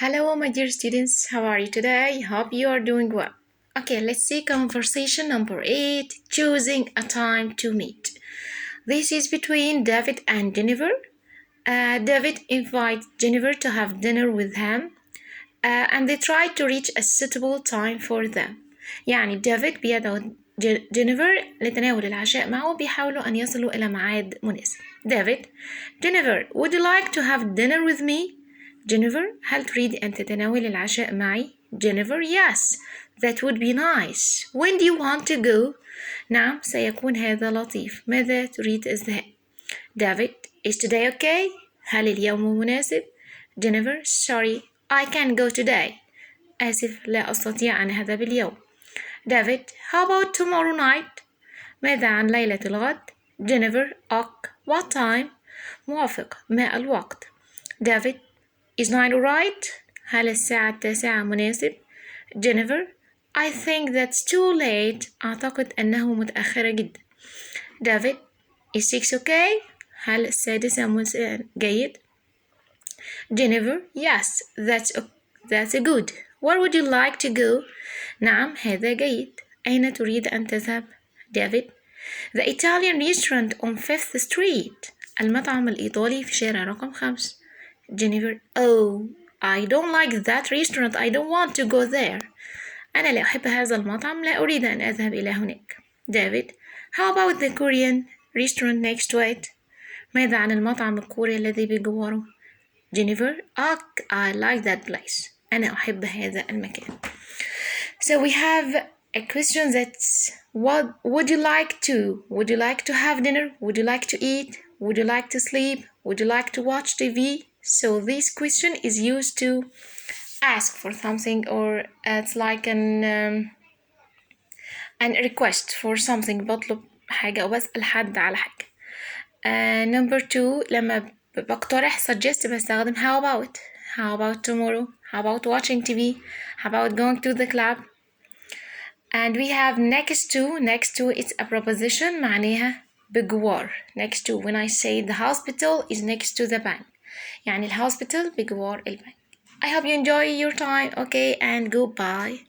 Hello, my dear students. How are you today? Hope you are doing well. Okay, let's see conversation number 8, choosing a time to meet. This is between David and Jennifer. David invites Jennifer to have dinner with him, and they try to reach a suitable time for them. يعني ديفيد بيدعو جينيفر لتناول العشاء معه، بيحاولوا أن يصلوا إلى ميعاد مناسب. ديفيد: Jennifer, would you like to have dinner with me? Jennifer: هل تريد أن تتناول العشاء معي؟ Jennifer: Yes, that would be nice. When do you want to go? نعم، سيكون هذا لطيف. ماذا تريد الذهاب؟ David: Is today okay? هل اليوم مناسب؟ Jennifer: Sorry, I can't go today. آسف، لا أستطيع أن أذهب اليوم. David: How about tomorrow night? ماذا عن ليلة الغد؟ Jennifer: Ok, what time? موافق، ما الوقت؟ David: Is 9 alright? هل الساعة 9 مناسب؟ Jennifer: I think that's too late. أعتقد أنه متأخرة جدا. David: Is 6 okay? هل 6 جيد؟ Jennifer: Yes, that's good. Where would you like to go? نعم، هذا جيد. أين تريد أن تذهب؟ David: The Italian restaurant on 5th Street. المطعم الإيطالي في شارع رقم 5. Jennifer: Oh, I don't like that restaurant. I don't want to go there. أنا لا أحب هذا المطعم. لا أريد أن أذهب إلى هناك. David: How about the Korean restaurant next to it? ماذا عن المطعم الكوري الذي بجواره؟ Jennifer: I like that place. أنا أحب هذا المكان. So we have a question that's what would you like to? Would you like to have dinner? Would you like to eat? Would you like to sleep? Would you like to watch TV? So this question is used to ask for something, or it's like an request for something. بطلب حاجة أو بسأل حد على حاجة. Number 2 لما بقترح suggest بستخدم how about tomorrow, how about watching TV, how about going to the club. And we have next to it's a preposition معناها بجوار. next to, when I say the hospital is next to the bank, يعني الhospital بجوار البنك. I hope you enjoy your time. Okay, and goodbye.